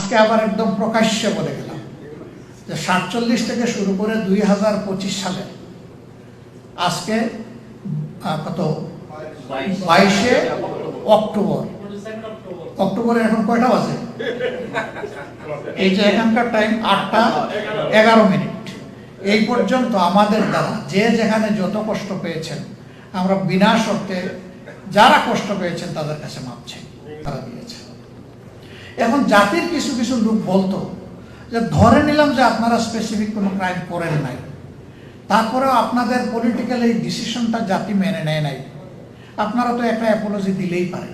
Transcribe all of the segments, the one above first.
আজকে আবার একদম প্রকাশ্যে বলে গেলাম যে 47 থেকে শুরু করে 2025 সালে আজকে কত 22শে অক্টোবর। অক্টোবরে এখন কয়টা বাজে? এই যে এখানকার টাইম 8টা 11 মিনিট। এই পর্যন্ত আমাদের দ্বারা যে যেখানে যত কষ্ট পেয়েছেন আমরা বিনা শর্তে যারা কষ্ট পেয়েছেন তাদের কাছে মাপ চাই, তারা দিয়েছে। এখন জাতির কিছু কিছু লোক বলতো যে ধরে নিলাম যে আপনারা স্পেসিফিক কোনো ক্রাইম করেন নাই, তারপরেও আপনাদের পলিটিক্যাল এই ডিসিশনটা জাতি মেনে নেয় নাই, আপনারা তো একটা অ্যাপোলজি দিলেই পারে।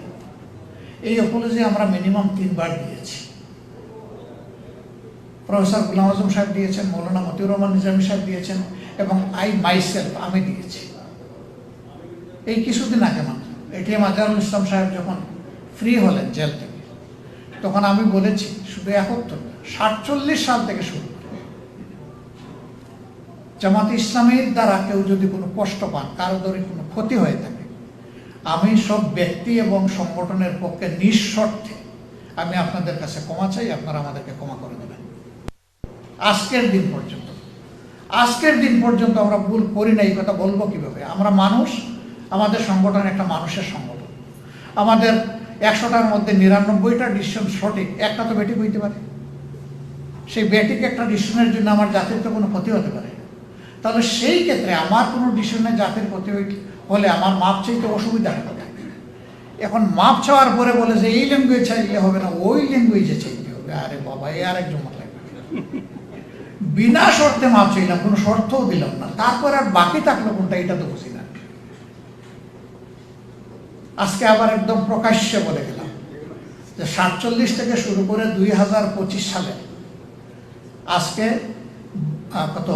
এই অ্যাপোলজি আমরা মিনিমাম 3 বার দিয়েছি। প্রফেসর গোলাম আজম সাহেব দিয়েছেন, মৌলানা মতিউর রহমান নিজামী সাহেব দিয়েছেন, এবং আমি দিয়েছি। এই কিছুদিন আগে মাত্র এটিএম আজহারুল ইসলাম সাহেব যখন ফ্রি হলেন জেল থেকে, তখন আমি বলেছি শুধু 47 সাল থেকে শুরু জামাতে ইসলামীর দ্বারা কেউ যদি কোনো কষ্ট পান, কারো ধরে কোনো ক্ষতি হয়ে থাকে, আমি সব ব্যক্তি এবং সংগঠনের পক্ষে নিঃশর্তে আমি আপনাদের কাছে ক্ষমা চাই, আপনারা আমাদেরকে ক্ষমা করে দেবেন। আজকের দিন পর্যন্ত আমরা ভুল করি না। এই কথা বলবো কিভাবে? আমরা মানুষ, আমাদের সংগঠন একটা মানুষের সংগঠন। আমাদের 100টার মধ্যে 99টা ডিসিশন সঠিক, একটা তো বেঠিক হইতে পারে। সেই বেঠিক একটা ডিসিশনের জন্য আমার জাতির তো কোনো ক্ষতি হতে পারে। তাহলে সেই ক্ষেত্রে আমার কোনো ডিসিশনে জাতির ক্ষতি হলে আমার মাপ চাইতে অসুবিধা হবে। এখন মাপ চাওয়ার পরে বলে যে এই ল্যাঙ্গুয়েজ চাইলে হবে না, ওই ল্যাঙ্গুয়েজে চাইতে হবে। আরে বাবা, এ আরেক জমা লাগবে। বিনা শর্তে মাপ চাইলাম, কোনো শর্তও দিলাম না, তারপর আর বাকি থাকলো কোনটা, এটা তো বুঝি না। আজকে আবার একদম প্রকাশ্যে বলে গেলাম যে 47 থেকে শুরু করে 2025 সালে আজকে কত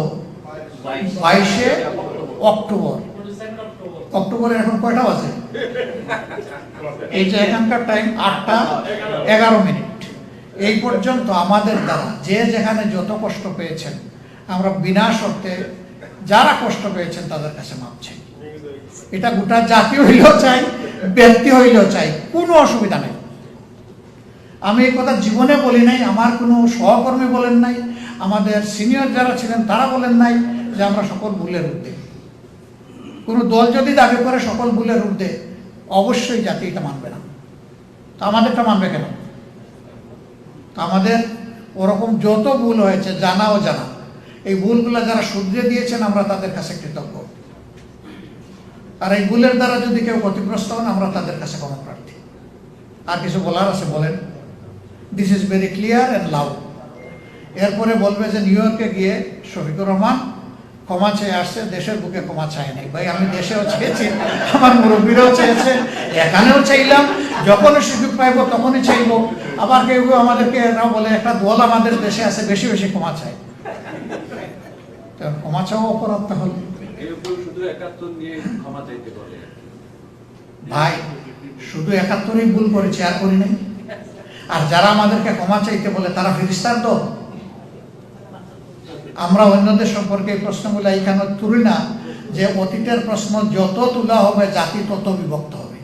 22শে অক্টোবর। অক্টোবরে এখন কয়টা বাজে? এই যে এখানকার টাইম 8টা 11 মিনিট। এই পর্যন্ত আমাদের দ্বারা যে যেখানে যত কষ্ট পেয়েছেন আমরা বিনা শর্তে যারা কষ্ট পেয়েছেন তাদের কাছে মাপ চাই। এটা গোটা জাতি হইলেও চাই, ব্যক্তি হইলেও চাই, কোনো অসুবিধা নেই। আমি এই কথা জীবনে বলি নাই, আমার কোনো সহকর্মী বলেন নাই, আমাদের সিনিয়র যারা ছিলেন তারা বলেন নাই যে আমরা সকল ভুলের ঊর্ধ্বে। কোনো দল যদি দাবি করে সকল ভুলের ঊর্ধ্বে, অবশ্যই জাতি এটা মানবে না। তো আমাদেরটা মানবে কেন? আমাদের ওরকম যত ভুল হয়েছে, জানা ও জানা, এই ভুলগুলো যারা শুধরে দিয়েছেন আমরা তাদের কাছে কৃতজ্ঞ। আর এই ভুলের দ্বারা যদি কেউ ক্ষতিগ্রস্ত হন আমরা তাদের কাছে ক্ষমা প্রার্থী। আর কিছু বলার আছে বলেন? This is very clear and loud. এরপরে বলবে যে নিউ ইয়র্কে গিয়ে শফিকুর রহমান ক্ষমা চেয়ে আসছে, দেশের বুকে ক্ষমা চায় নাই। ভাই, আমি দেশেও চেয়েছি, আমার মুরব্বীরাও চেয়েছে, এখানেও চাইলাম, যখনই সুযোগ পাইব তখনই চাইব। আবার কেউ কেউ আমাদেরকে এরাও বলে একটা দল আমাদের দেশে আছে, বেশি বেশি ক্ষমা চায়। ক্ষমা চাওয়া অপরাধ তাহলে? ভাই, শুধু 71ই ভুল করেছি, আর করি নাই। আর যারা আমাদেরকে ক্ষমা চাইতে বলে তারা ফেরেশতার দল। আমরা অন্যদের সম্পর্কে এই প্রশ্নগুলো এইখানে তুলি না যে অতীতের প্রশ্ন যত তোলা হবে জাতি তত বিভক্ত হবে।